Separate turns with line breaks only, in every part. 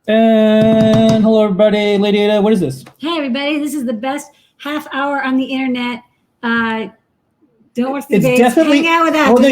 And hello, everybody. Lady Ada, what is this?
Hey, everybody. This is the best half hour on the internet. Don't watch the debates.
Definitely
hang out with us.
Well, no,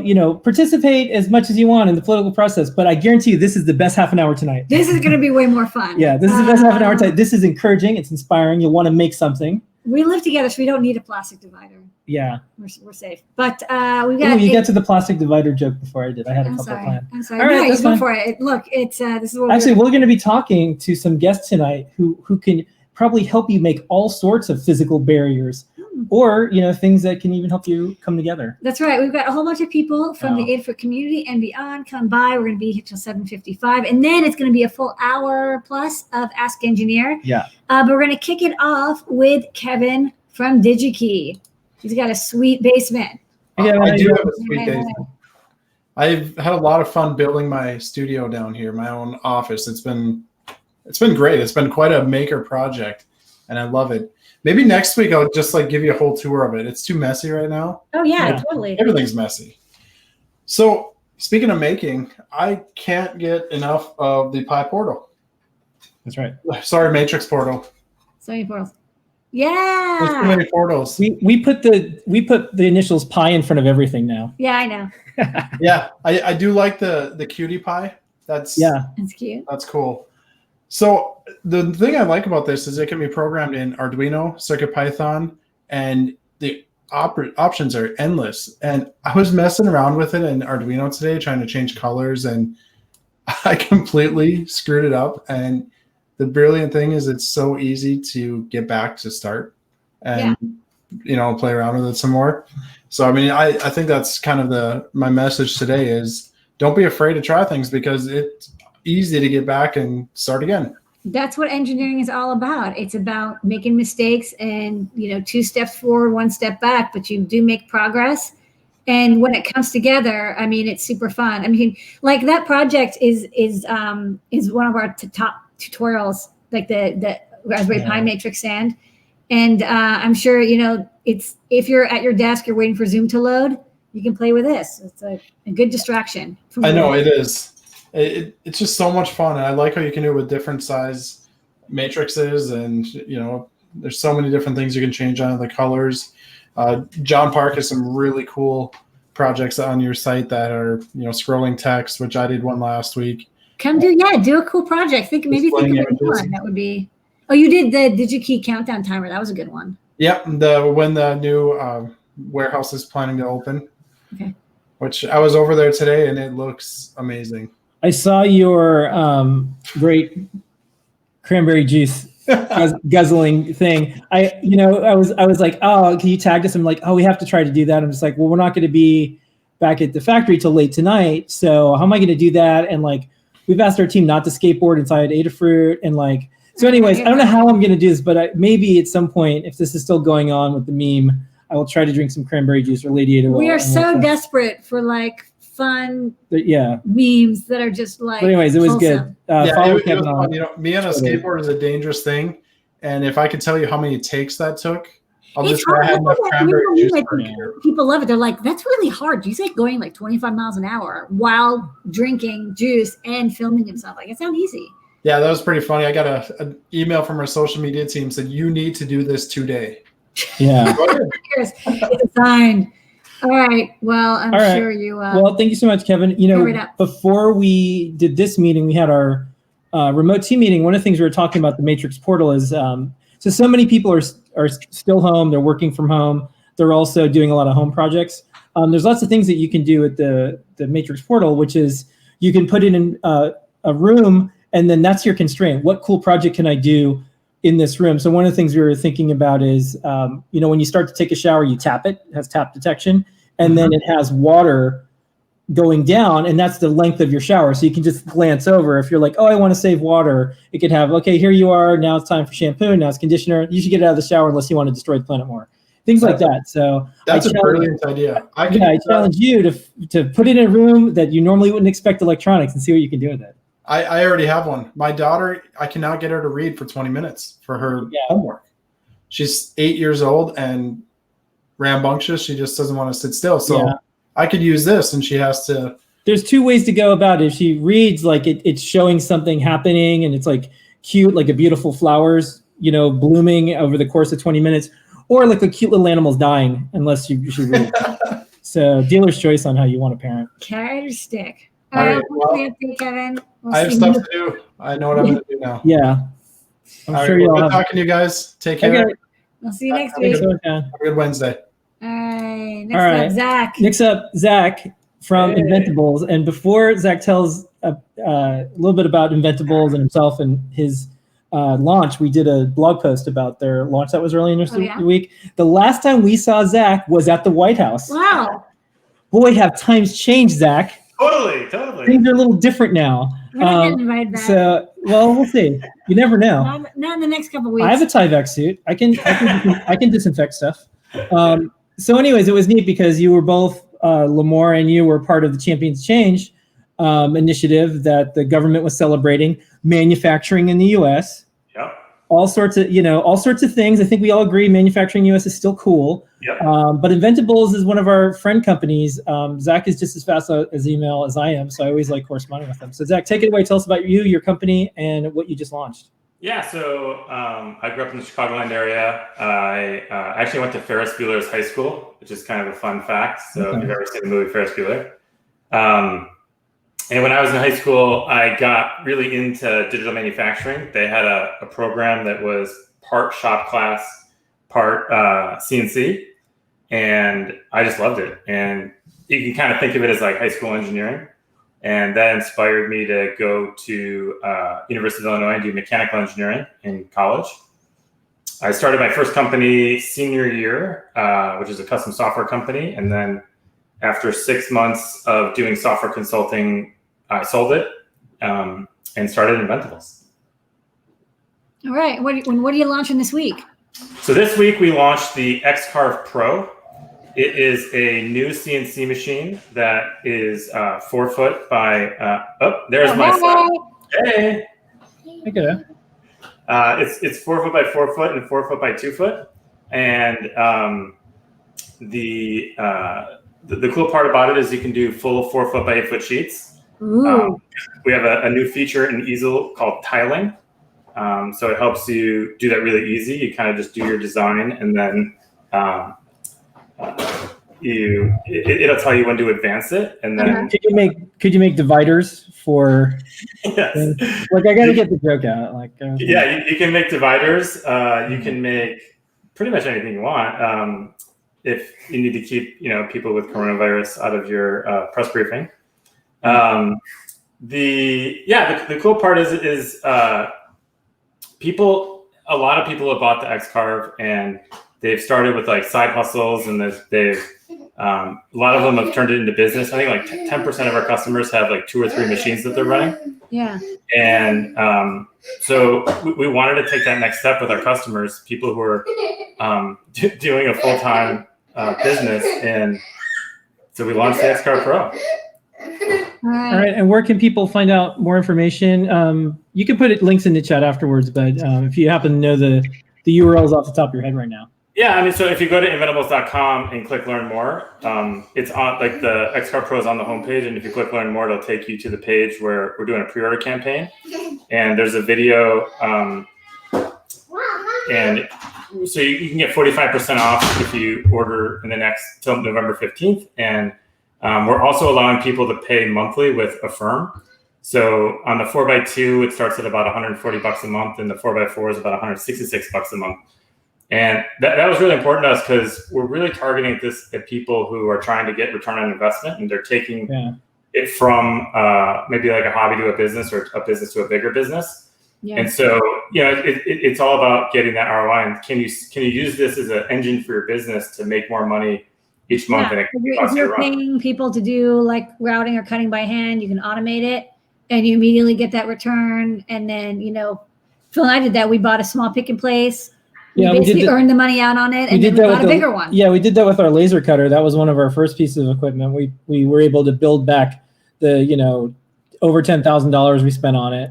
you can participate as much as you want in the political process, but I guarantee you this is the best half an hour tonight.
This is going to be way more fun.
Yeah, this is the best half an hour tonight. This is encouraging. It's inspiring. You'll want to make something.
We live together, so we don't need a plastic divider.
Yeah.
We're safe. But we got.
You got to the plastic divider joke before I did. I had a couple planned.
I'm sorry. All right, no, go for it. Look, it's this is what
actually we're going to be talking to some guests tonight who can probably help you make all sorts of physical barriers, or things that can even help you come together.
That's right. We've got a whole bunch of people from the Adafruit community and beyond come by. We're going to be here till 7:55, and then it's going to be a full hour plus of Ask Engineer.
Yeah.
But we're going to kick it off with Kevin from DigiKey. He's got a sweet basement.
Yeah, I do have a sweet basement. I've had a lot of fun building my studio down here, my own office. It's been great. It's been quite a maker project, and I love it. Maybe next week I'll just give you a whole tour of it. It's too messy right now.
Oh yeah, totally.
Everything's messy. So speaking of making, I can't get enough of the Pi portal.
That's right.
Sorry, Matrix portal.
So many portals. Yeah.
There's too many portals.
We put the initials Pi in front of everything now.
Yeah, I know.
Yeah, I do like the Cutie Pie. That's
cute.
That's cool. So the thing I like about this is it can be programmed in Arduino, CircuitPython, and the options are endless. And I was messing around with it in Arduino today, trying to change colors, and I completely screwed it up. And the brilliant thing is it's so easy to get back to start and play around with it some more. So I mean, I think that's kind of my message today is don't be afraid to try things because it's easy to get back and start again.
That's what engineering is all about. It's about making mistakes and 2 steps forward, 1 step back, but you do make progress. And when it comes together, I mean, it's super fun. I mean, that project is one of our top tutorials, like the Raspberry Pi matrix sand. And I'm sure it's if you're at your desk, you're waiting for Zoom to load, you can play with this. It's a good distraction.
I know it is. It's just so much fun, and I like how you can do it with different size matrices, and there's so many different things you can change on the colors. John Park has some really cool projects on your site that are scrolling text, which I did one last week.
Do a cool project. Think of one that would be. Oh, you did the DigiKey countdown timer. That was a good one.
Yep, when the new warehouse is planning to open.
Okay.
Which I was over there today, and it looks amazing.
I saw your great cranberry juice guzzling thing. I was like, oh, can you tag us? I'm like, oh, we have to try to do that. I'm just like, well, we're not going to be back at the factory till late tonight. So how am I going to do that? And we've asked our team not to skateboard inside Adafruit. And so anyways, I don't know how I'm going to do this, but maybe at some point, if this is still going on with the meme, I will try to drink some cranberry juice or Lady Ada.
We are so desperate for fun memes that are just
But anyways, it was
wholesome.
Good.
It was fun. Me on a skateboard is a dangerous thing, and if I could tell you how many takes that took, I'll just go ahead and have cranberry juice for here.
People love it. They're like, that's really hard. He's going 25 miles an hour while drinking juice and filming himself. It's not easy.
Yeah, that was pretty funny. I got an email from our social media team said you need to do this today.
Yeah.
It's a sign. All right. Well, I'm sure you.
Well, thank you so much, Kevin. Before we did this meeting, we had our remote team meeting. One of the things we were talking about the Matrix portal is so many people are still home. They're working from home. They're also doing a lot of home projects. There's lots of things that you can do with the Matrix portal, which is you can put it in a room, and then that's your constraint. What cool project can I do in this room? So one of the things we were thinking about is, when you start to take a shower, you tap it. It has tap detection. And then it has water going down, and that's the length of your shower. So you can just glance over. If you're like, oh, I want to save water, it could have, okay, here you are. Now it's time for shampoo. Now it's conditioner. You should get out of the shower unless you want to destroy the planet more. Things like that. So
that's a brilliant idea.
I challenge you to put it in a room that you normally wouldn't expect electronics and see what you can do with it.
I already have one. My daughter, I can now get her to read for 20 minutes for her homework. She's 8 years old and rambunctious. She just doesn't want to sit still. So I could use this, and she has to
there's two ways to go about it. If she reads like it's showing something happening and it's like cute, like a beautiful flowers, blooming over the course of 20 minutes, or like a cute little animal's dying, unless you read. So dealer's choice on how you want to parent.
Carrot or stick?
All right,
Kevin.
I have stuff to do. I know what I'm going to do now.
Yeah.
I'm sure you'll talking to you guys. Take care.
Okay.
We'll see you next week.
Have a good Wednesday.
All right. Next up, Zach.
Next up, Zach from Inventables. And before Zach tells a little bit about Inventables and himself and his launch, we did a blog post about their launch that was earlier this week. The last time we saw Zach was at the White House.
Wow.
Boy, have times changed, Zach.
Totally.
Things are a little different now.
We're not getting invited back.
So, we'll see. You never know.
Not in the next couple of weeks.
I have a Tyvek suit. I can disinfect stuff. So anyways, it was neat because you were both, Lamore and you were part of the Champions Change initiative that the government was celebrating, manufacturing in the U.S.
Yep.
All sorts of things. I think we all agree manufacturing U.S. is still cool.
Yep.
But Inventables is one of our friend companies. Zach is just as fast as email as I am, so I always like corresponding with them. So Zach, take it away. Tell us about you, your company, and what you just launched.
Yeah, so I grew up in the Chicagoland area. I actually went to Ferris Bueller's high school, which is kind of a fun fact. So if you've ever seen the movie Ferris Bueller. And when I was in high school, I got really into digital manufacturing. They had a program that was part shop class, part CNC. And I just loved it. And you can kind of think of it as like high school engineering. And that inspired me to go to University of Illinois and do mechanical engineering in college. I started my first company senior year, which is a custom software company. And then after 6 months of doing software consulting, I sold it and started Inventables.
All right. What are you launching this week?
So this week we launched the X-Carve Pro. It is a new CNC machine that is 4 foot by, there's my son. Hey.
Okay.
It's 4 foot by 4 foot and 4 foot by 2 foot. And the cool part about it is you can do full 4 foot by 8 foot sheets. We have a new feature in easel called tiling. So it helps you do that really easy. You kind of just do your design and then it'll tell you when to advance it, and then
could you make dividers for
yes.
Like I gotta get the joke out.
You can make dividers. You can make pretty much anything you want. If you need to keep people with coronavirus out of your press briefing. The cool part is a lot of people have bought the X-Carve and they've started with like side hustles, and they've a lot of them have turned it into business. I think like 10% of our customers have like 2 or 3 machines that they're running.
Yeah.
And so we wanted to take that next step with our customers, people who are doing a full-time business. And so we launched the X-Carve Pro.
All right. And where can people find out more information? You can put links in the chat afterwards, but if you happen to know the URLs off the top of your head right now.
Yeah, I mean, so if you go to inventables.com and click Learn More, it's on like the X-Carve Pro is on the homepage, and if you click Learn More, it'll take you to the page where we're doing a pre-order campaign, and there's a video, and so you can get 45% off if you order in the next till November 15th, and we're also allowing people to pay monthly with Affirm. So on the 4x2, it starts at about $140 a month, and the 4x4 is about $166 a month. And that was really important to us because we're really targeting this at people who are trying to get return on investment, and they're taking it from maybe like a hobby to a business, or a business to a bigger business. Yeah. And so, it's all about getting that ROI. And can you use this as an engine for your business to make more money each month?
Yeah. If you're paying people to do like routing or cutting by hand, you can automate it and you immediately get that return. And then, Phil and I did that. We bought a small pick and place. We basically earned the money out on it, and then we bought a bigger one. Yeah,
we did that with our laser cutter. That was one of our first pieces of equipment. We were able to build back the over $10,000 we spent on it.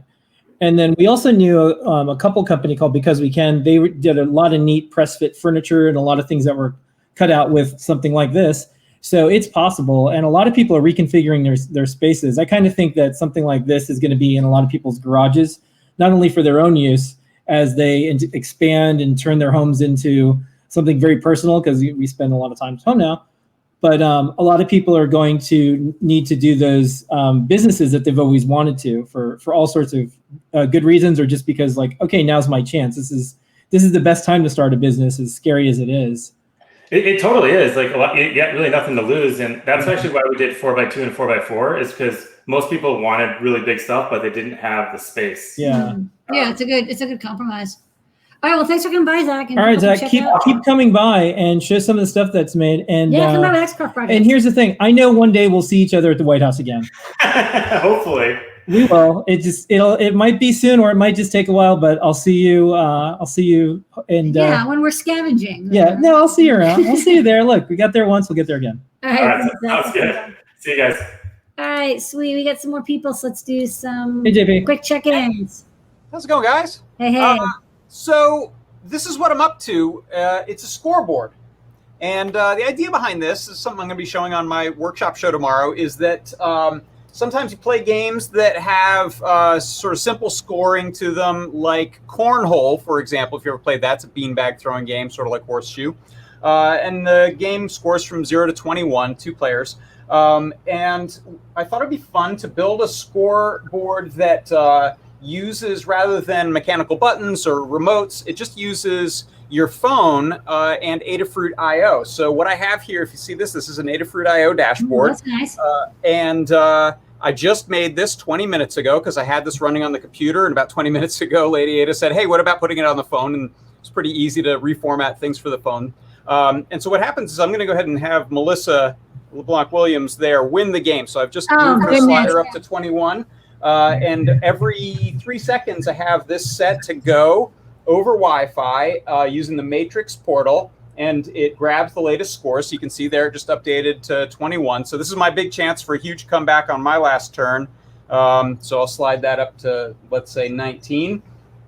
And then we also knew a couple company called Because We Can. They did a lot of neat press fit furniture and a lot of things that were cut out with something like this. So it's possible, and a lot of people are reconfiguring their spaces. I kind of think that something like this is going to be in a lot of people's garages, not only for their own use as they expand and turn their homes into something very personal, because we spend a lot of time at home now, but a lot of people are going to need to do those businesses that they've always wanted to for all sorts of good reasons, or just because like, okay, now's my chance. This is the best time to start a business, as scary as it is.
It totally is. Like, you got really nothing to lose. And that's actually why we did 4x2 and 4x4, is because most people wanted really big stuff, but they didn't have the space.
Yeah.
Yeah, it's a good compromise. All right, well, thanks for coming by, Zach. And
all right, Zach, keep coming by and show some of the stuff that's made. And
come by the XCarf project.
And here's the thing: I know one day we'll see each other at the White House again.
Hopefully,
we will. It might be soon, or it might just take a while. But I'll see you. And
when we're scavenging.
Yeah, no, I'll see you around. I'll see you there. Look, we got there once. We'll get there again.
All right,
sounds good. See you guys.
All right, sweet. We got some more people, so let's do some quick check-ins.
How's it going, guys?
Hey.
So this is what I'm up to. It's a scoreboard. And the idea behind this is something I'm going to be showing on my workshop show tomorrow, is that sometimes you play games that have sort of simple scoring to them, like Cornhole, for example. If you ever played that, it's a beanbag throwing game, sort of like Horseshoe. And the game scores from 0 to 21, 2 players. And I thought it'd be fun to build a scoreboard that uses, rather than mechanical buttons or remotes, it just uses your phone and Adafruit IO. So what I have here, if you see this is an Adafruit IO dashboard.
That's nice.
And I just made this 20 minutes ago because I had this running on the computer, and about 20 minutes ago, Lady Ada said, hey, what about putting it on the phone? And it's pretty easy to reformat things for the phone. And so what happens is I'm going to go ahead and have Melissa LeBlanc-Williams there win the game. So I've just moved her slider up to 21. And every 3 seconds, I have this set to go over Wi-Fi using the Matrix portal, and it grabs the latest score. So you can see there, it just updated to 21. So this is my big chance for a huge comeback on my last turn. So I'll slide that up to, let's say, 19.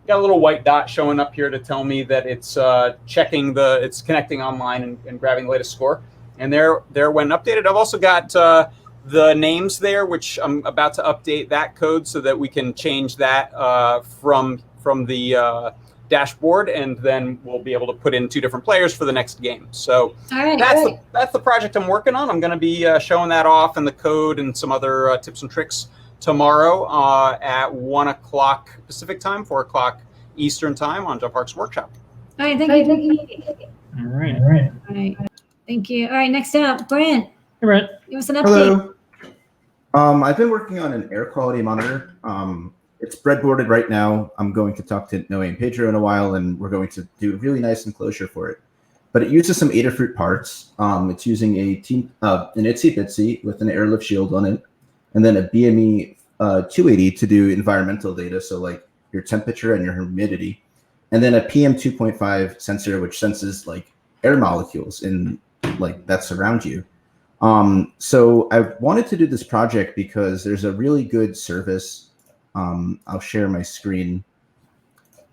Got a little white dot showing up here to tell me that it's it's connecting online and grabbing the latest score. And there when updated. I've also got the names there, which I'm about to update that code so that we can change that from the dashboard, and then we'll be able to put in 2 different players for the next game. So that's the project I'm working on. I'm going to be showing that off and the code and some other tips and tricks tomorrow at 1 o'clock Pacific time, 4 o'clock Eastern time on Jeff Park's workshop.
All right, thank you.
All right.
Thank you. All right, next up, Brent.
Hey, Brent.
Give us an update.
Hello. I've been working on an air quality monitor. It's breadboarded right now. I'm going to talk to Noe and Pedro in a while, and we're going to do a really nice enclosure for it. But it uses some Adafruit parts. It's using an Itsy Bitsy with an airlift shield on it, and then a BME 280 to do environmental data, so like your temperature and your humidity, and then a PM 2.5 sensor, which senses like air molecules in like that surround you. So I wanted to do this project because there's a really good service. I'll share my screen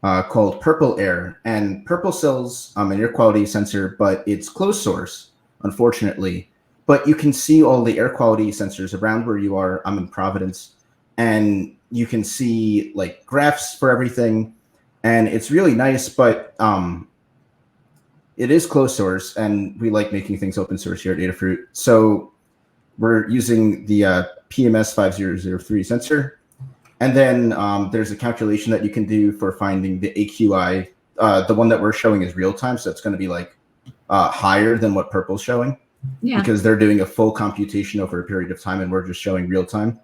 called Purple Air, and Purple sells an air quality sensor, but it's closed source, unfortunately. But you can see all the air quality sensors around where you are. I'm in Providence, and you can see like graphs for everything, and it's really nice. But it is closed source, and we like making things open source here at Adafruit. So we're using the PMS 5003 sensor. And then there's a calculation that you can do for finding the AQI. The one that we're showing is real time, so it's going to be like higher than what Purple's showing, because they're doing a full computation over a period of time, and we're just showing real time.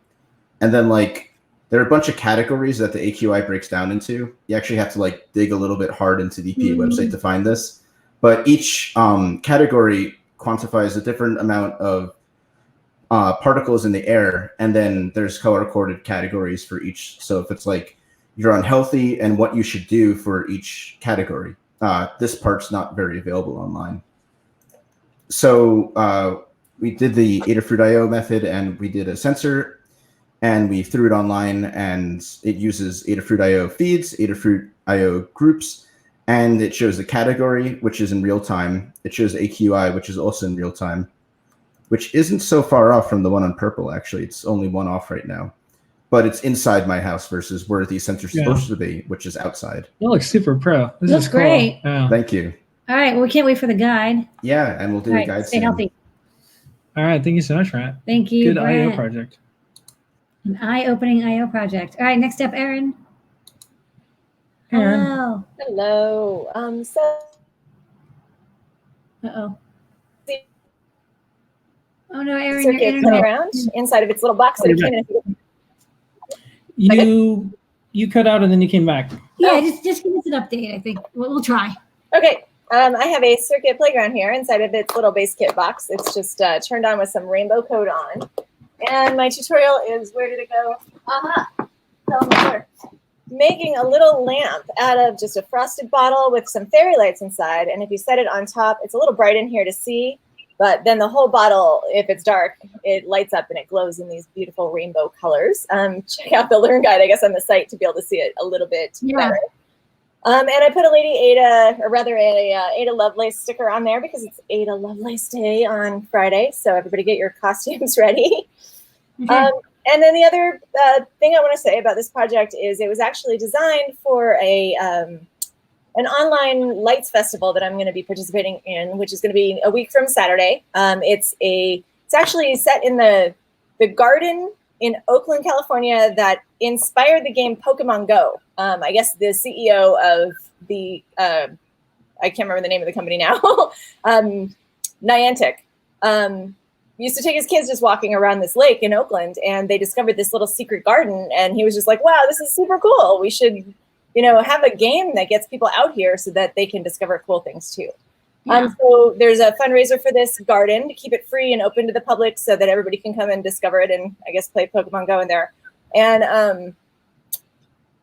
And then like there are a bunch of categories that the AQI breaks down into. You actually have to like dig a little bit hard into the EPA website to find this, but each category quantifies a different amount of particles in the air, and then there's color-coded categories for each. So if it's like you're unhealthy and what you should do for each category, this part's not very available online. So we did the Adafruit IO method, and we did a sensor, and we threw it online, and it uses Adafruit IO feeds, Adafruit IO groups, and it shows the category, which is in real time. It shows AQI, which is also in real time. which isn't so far off from the one on purple, actually. It's only one off right now. But it's inside my house versus where the sensors are supposed to be, which is outside.
You look super pro. This
Looks
is cool.
great.
Yeah.
Thank you.
All right. Well, we can't wait for the guide.
Yeah, and we'll do
All
a
right.
guide
Stay
soon.
healthy.
All right. Thank you so much, Matt.
Thank you.
Good IO
Brent.
project.
An eye-opening IO project. All right. Next up, Erin.
Erin.
Hello.
Hello.
Uh-oh. Oh no, Erin, your
circuit
internet.
come around inside of its little box that it came in.
You cut out and then you came back.
Yeah, just give us an update. I think we'll try.
Okay. I have a circuit playground here inside of its little base kit box. It's just turned on with some rainbow code on. And my tutorial is, where did it go? Aha. Tell me where. Making a little lamp out of just a frosted bottle with some fairy lights inside. And if you set it on top, it's a little bright in here to see. But then the whole bottle, if it's dark, it lights up and it glows in these beautiful rainbow colors. Check out the Learn Guide, I guess, on the site to be able to see it a little bit better. And I put a Lady Ada, or rather a Ada Lovelace sticker on there because it's Ada Lovelace Day on Friday. So everybody get your costumes ready. And then the other thing I want to say about this project is it was actually designed for an online lights festival that I'm going to be participating in, which is going to be a week from Saturday. It's actually set in the garden in Oakland, California, that inspired the game Pokemon Go. I guess the CEO of the I can't remember the name of the company now, Niantic, used to take his kids just walking around this lake in Oakland, and they discovered this little secret garden, and he was just like, "Wow, this is super cool. We should." Have a game that gets people out here so that they can discover cool things too.
Yeah.
So there's a fundraiser for this garden to keep it free and open to the public so that everybody can come and discover it and I guess play Pokemon Go in there. And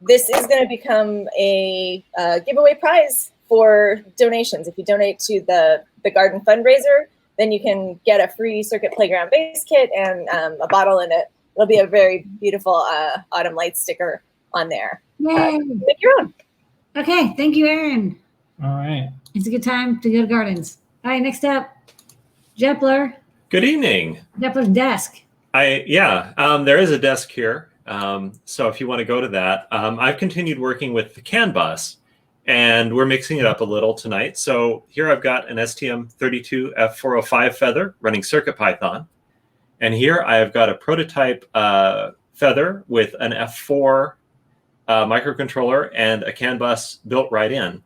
this is going to become a giveaway prize for donations. If you donate to the garden fundraiser, then you can get a free Circuit Playground base kit and a bottle, and it'll be a very beautiful autumn light sticker on there.
Yay.
Make your own.
Okay, thank you, Erin.
All right.
It's a good time to go to gardens. All right, next up, Jepler.
Good evening.
Jepler's desk.
There is a desk here. So if you want to go to that, I've continued working with the CAN bus, and we're mixing it up a little tonight. So here I've got an STM32F405 feather running CircuitPython. And here I have got a prototype feather with an F4 microcontroller and a CAN bus built right in.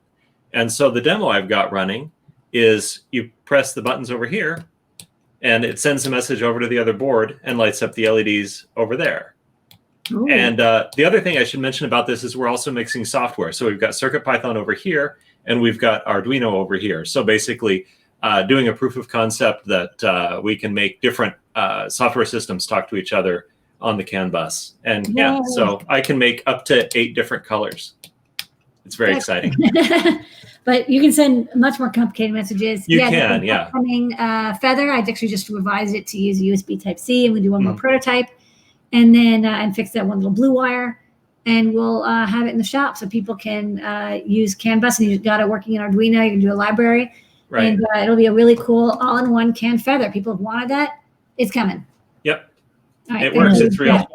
And so the demo I've got running is you press the buttons over here and it sends a message over to the other board and lights up the LEDs over there.
Ooh.
And the other thing I should mention about this is we're also mixing software. So we've got CircuitPython over here and we've got Arduino over here. So basically doing a proof of concept that we can make different software systems talk to each other on the CAN bus. And yeah, so I can make up to 8 different colors. It's very exciting.
But you can send much more complicated messages.
You can, yeah.
Upcoming feather, I actually just revised it to use USB Type-C, and we do one more prototype, and then and fix that one little blue wire, and we'll have it in the shop so people can use CAN bus. And you've got it working in Arduino. You can do a library,
Right.
And it'll be a really cool all-in-one CAN feather. People have wanted that. It's coming.
Yep.
All right,
It works.
thank you.
It's real.
Yeah.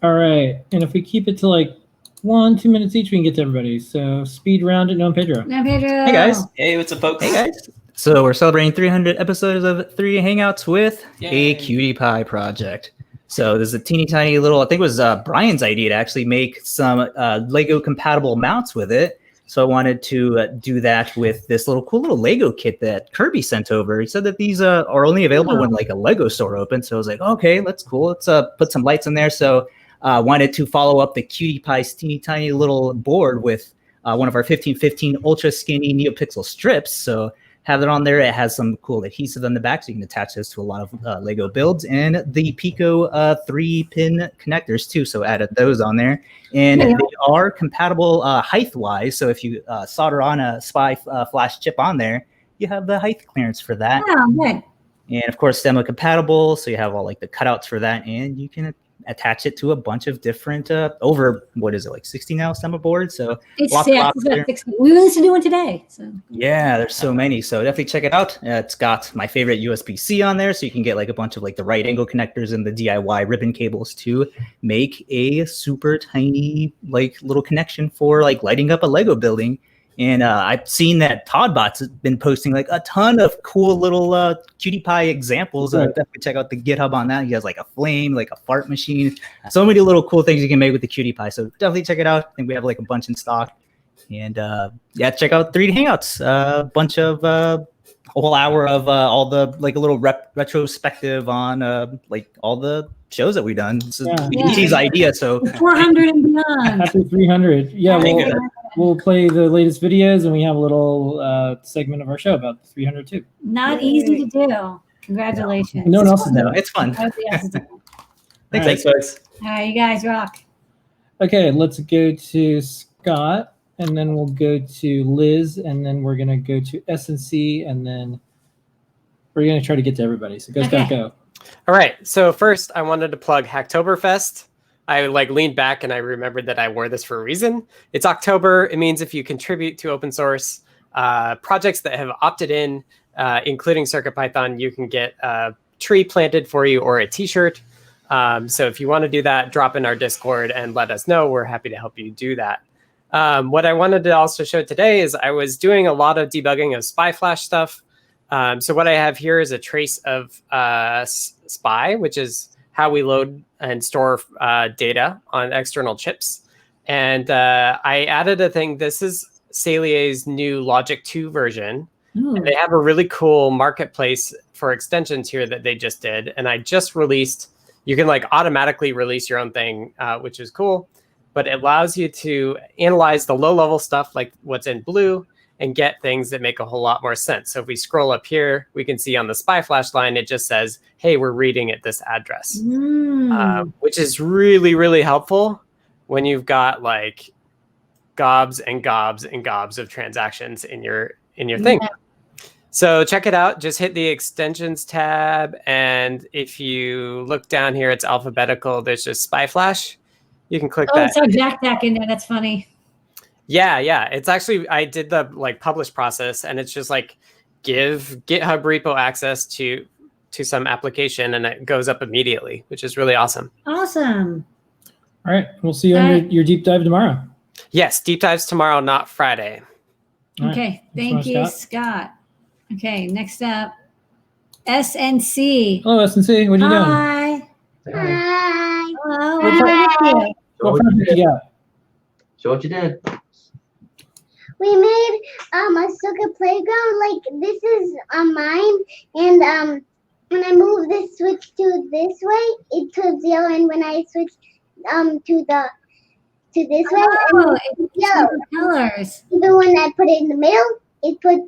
All right. And if we keep it to like 1-2 minutes each, we can get to everybody. So speed round it. No, Pedro.
Now, Pedro.
Hey guys.
Hey, what's up, folks?
Hey guys. So we're celebrating 300 episodes of 3 Hangouts with
Yay.
a Cutie Pie project. So there's a teeny tiny little, I think it was Brian's idea to actually make some Lego compatible mounts with it. So I wanted to do that with this cool little Lego kit that Kirby sent over. He said that these are only available when like a Lego store opens. So I was like, okay, that's cool. Let's put some lights in there. So wanted to follow up the Cutie Pie's teeny tiny little board with one of our 1515 ultra skinny NeoPixel strips. So have it on there. It has some cool adhesive on the back, so you can attach this to a lot of Lego builds, and the Pico 3-pin connectors too. So added those on there, and they are compatible height-wise. So if you solder on a SPI flash chip on there, you have the height clearance for that.
Oh, good.
And of course, demo compatible, so you have all like the cutouts for that, and you can attach it to a bunch of different over what is it, like 60 now stemma boards. So
It's
lots
yeah,
of
it's about
options.
60. We released a new one today. So
Yeah, there's so many. So definitely check it out. It's got my favorite USB-C on there, so you can get like a bunch of like the right angle connectors and the DIY ribbon cables to make a super tiny like little connection for like lighting up a Lego building. And I've seen that Toddbot's has been posting like a ton of cool little Cutie Pie examples. Definitely check out the GitHub on that. He has like a flame, like a fart machine. So many little cool things you can make with the Cutie Pie. So definitely check it out. I think we have like a bunch in stock. And yeah, check out 3D Hangouts. A bunch of a whole hour of all the like a little retrospective on like all the shows that we've done. This is DT's idea. So
400 and beyond.
Happy 300. Yeah, we'll play the latest videos, and we have a little segment of our show about the 300 too.
Not easy to do. Congratulations.
No one else has done it.
It's fun.
Thanks, folks.
All right, you guys rock.
Okay, let's go to Scott, and then we'll go to Liz, and then we're gonna go to SNC, and then we're gonna try to get to everybody. So go, Scott, go.
All right. So first, I wanted to plug Hacktoberfest. I leaned back and I remembered that I wore this for a reason. It's October. It means if you contribute to open source projects that have opted in, including CircuitPython, you can get a tree planted for you or a T-shirt. So if you want to do that, drop in our Discord and let us know. We're happy to help you do that. What I wanted to also show today is I was doing a lot of debugging of SPI Flash stuff. So what I have here is a trace of SPI, which is how we load and store data on external chips. And I added a thing. This is Salier's new Logic 2 version. And they have a really cool marketplace for extensions here that they just did. And I just released, you can like automatically release your own thing, which is cool. But it allows you to analyze the low level stuff like what's in blue and get things that make a whole lot more sense. So if we scroll up here, we can see on the SPI Flash line, it just says, hey, we're reading at this address, which is really, really helpful when you've got like gobs and gobs and gobs of transactions in your thing. So check it out. Just hit the extensions tab. And if you look down here, it's alphabetical. There's just SPI Flash. You can click that.
Oh, it's Jack in there. That's funny.
Yeah. It's actually, I did the like publish process, and it's just like give GitHub repo access to some application, and it goes up immediately, which is really awesome.
Awesome.
All right. We'll see you on your deep dive tomorrow.
Yes. Deep dives tomorrow, not Friday.
Okay. Thank you, Scott. Okay. Next up, SNC.
Hello, SNC. What are you doing?
Hi. Hello.
What project you got?
Show what you did.
We made a circuit playground. Like this is mine, and when I move this switch to this way, it turns yellow, and when I switch to this way, it's yellow.
Colors.
Even when I put it in the middle, it puts,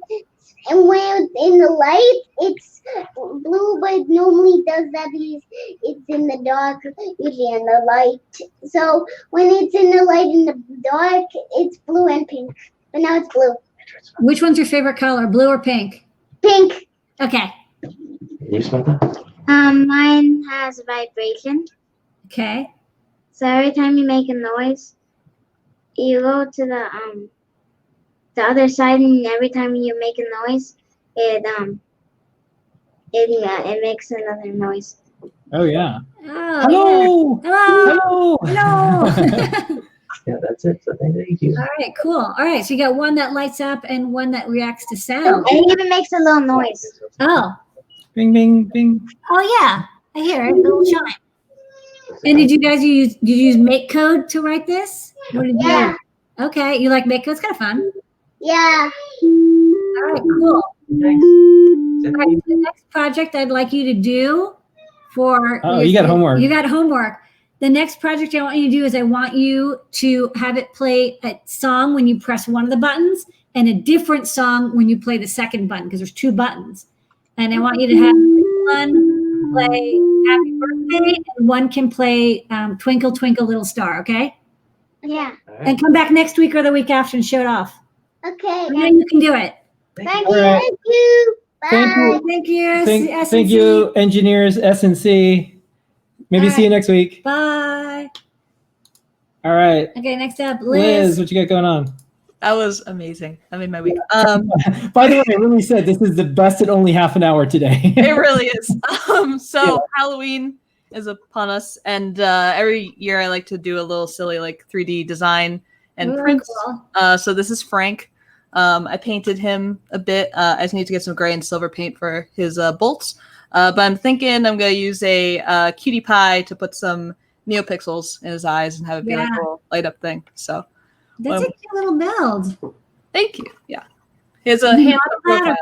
and when it's in the light, it's blue, but it normally does that because it's in the dark, usually in the light. So when it's in the light in the dark, it's blue and pink. But now it's blue.
Which one's your favorite color, blue or pink?
Pink.
Okay.
You smell that?
Mine has vibration.
Okay.
So every time you make a noise, you go to the other side, and every time you make a noise, it makes another noise.
Oh yeah.
Oh, hello. Hello.
Yeah, that's it. So thank you.
All right, cool. All right, so you got one that lights up and one that reacts to sound.
And it even makes a little noise.
Oh.
Bing, bing, bing.
Oh yeah, I hear it. A little chime. And did you guys use make code to write this? What did you do? Okay, you like make code? It's kind of fun.
Yeah.
All right, cool.
Thanks.
All right, the next project I'd like you to do for
you got homework.
You got homework. The next project I want you to do is I want you to have it play a song when you press one of the buttons and a different song when you play the second button, because there's two buttons. And I want you to have one play Happy Birthday and one can play Twinkle Twinkle Little Star, okay?
Yeah.
And come back next week or the week after and show it off.
Okay.
And then you can do it.
Thank you. Thank you. Bye.
Thank you.
Thank you.
Thank you, engineers, SNC. Maybe see you next week.
Bye.
All right.
Okay, next up,
Liz, what you got going on?
That was amazing. I made my week.
By the way, Lily said this is the best at only half an hour today.
It really is. Halloween is upon us, and every year I like to do a little silly like 3D design and prints.
Cool.
So this is Frank. I painted him a bit. I just need to get some gray and silver paint for his bolts. But I'm thinking I'm going to use a Cutie Pie to put some neopixels in his eyes and have it be like a little light up thing. So
that's a cute little build.
Thank you. Yeah. He has a hand profile.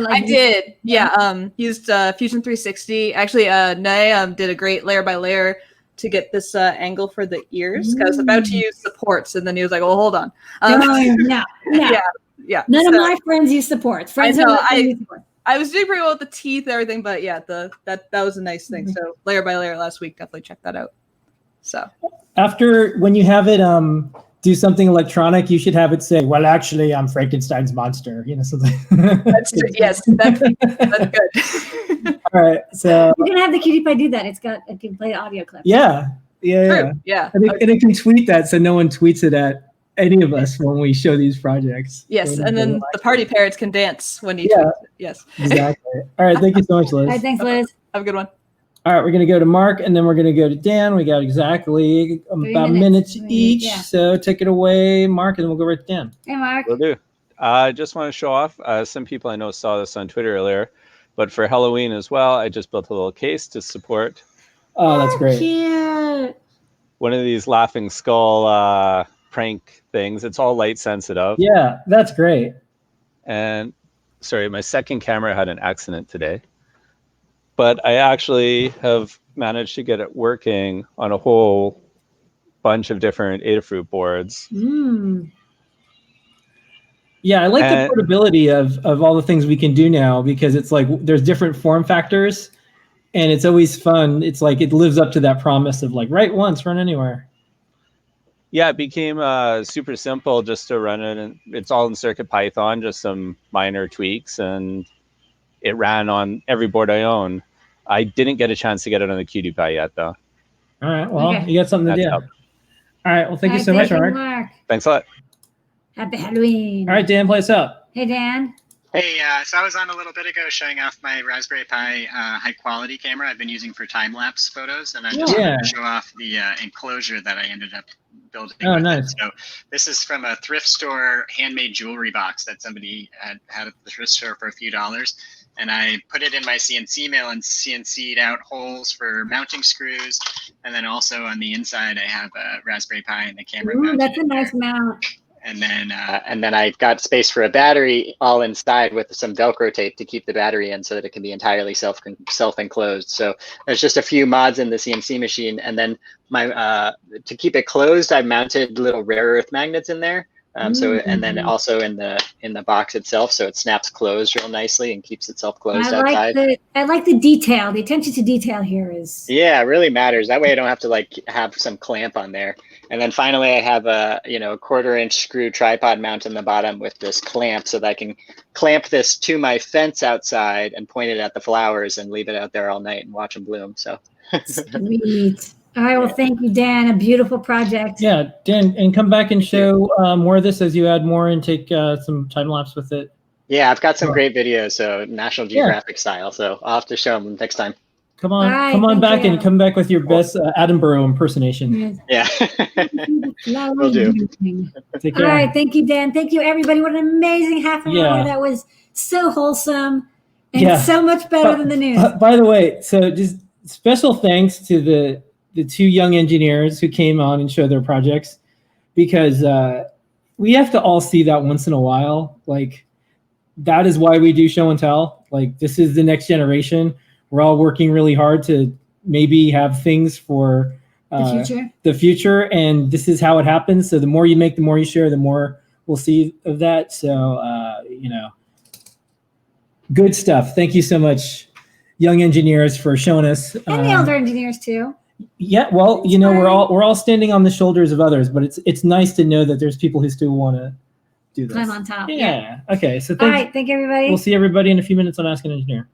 I
did. Yeah. Used Fusion 360. Actually, Nay did a great layer by layer to get this angle for the ears. Because I was about to use supports, and then he was like, "Oh, hold on."
No.
Yeah.
None of my friends use supports. Friends
I was doing pretty well with the teeth and everything, but yeah, that was a nice thing. So layer by layer last week, definitely check that out. So
after when you have it do something electronic, you should have it say, "Well, actually, I'm Frankenstein's monster." You know, something.
That's good.
All right, so
you can have the Cutie Pie do that. It can play audio clip.
Yeah.
Yeah.
And it can tweet that, so no one tweets it at any of us when we show these projects.
Yes, and then the party parrots can dance when you tweet it. Yes.
Exactly. All right, thank you so much, Liz.
All right, thanks, Liz.
Have a good one.
All right, we're going to go to Mark, and then we're going to go to Dan. We got exactly about minutes each.
Yeah.
So take it away, Mark, and then we'll go right to Dan.
Hey, Mark.
Will do. I just want to show off. Some people I know saw this on Twitter earlier, but for Halloween as well, I just built a little case to support.
Oh, that's great.
Cute.
One of these laughing skull prank things. It's all light sensitive.
Yeah, that's great.
And sorry, my second camera had an accident today. But I actually have managed to get it working on a whole bunch of different Adafruit boards.
Yeah, I like the portability of all the things we can do now, because it's like there's different form factors, and it's always fun. It's like it lives up to that promise of like write once, run anywhere.
Yeah, it became super simple just to run it, and it's all in CircuitPython, just some minor tweaks, and it ran on every board I own. I didn't get a chance to get it on the Cutie Pie yet, though.
All right, well, you got something to do. All right, well, thank you so much, Mark.
Thanks a lot.
Happy Halloween.
All right, Dan, play us up.
Hey, Dan.
Hey, so I was on a little bit ago showing off my Raspberry Pi high-quality camera I've been using for time-lapse photos, and I just wanted to show off the enclosure that I ended up building.
Oh, nice.
So this is from a thrift store handmade jewelry box that somebody had at the thrift store for a few dollars. And I put it in my CNC mill and CNC'd out holes for mounting screws. And then also on the inside, I have a Raspberry Pi and the camera.
Ooh, that's a nice mount.
And then I've got space for a battery all inside with some Velcro tape to keep the battery in so that it can be entirely self-enclosed. So there's just a few mods in the CNC machine. And then to keep it closed, I mounted little rare earth magnets in there. And then also in the box itself, so it snaps closed real nicely and keeps itself closed outside.
I like the detail. The attention to detail here is.
Yeah, it really matters. That way I don't have to like have some clamp on there. And then finally I have a 1/4-inch screw tripod mount in the bottom with this clamp so that I can clamp this to my fence outside and point it at the flowers and leave it out there all night and watch them bloom. So
sweet. All right, well, thank you, Dan. A beautiful project.
Yeah, Dan, and come back and show more of this as you add more and take some time lapse with it.
Yeah, I've got some great videos, so National Geographic style. So I'll have to show them next time.
Come on back and come back with your best Attenborough impersonation.
Yeah, will do.
Take care.
All right, thank you, Dan. Thank you, everybody. What an amazing half an hour. That was so wholesome and so much better than the news.
By the way, so just special thanks to the two young engineers who came on and showed their projects, because we have to all see that once in a while. Like, that is why we do show and tell. Like, this is the next generation. We're all working really hard to maybe have things for the future, and this is how it happens. So the more you make, the more you share, the more we'll see of that. So, good stuff. Thank you so much, young engineers, for showing us.
And the elder engineers too.
Yeah, well, we're all standing on the shoulders of others, but it's nice to know that there's people who still want to do this.
Climb on top.
Yeah. Okay. So
all right. Thank you, everybody.
We'll see everybody in a few minutes on Ask an Engineer.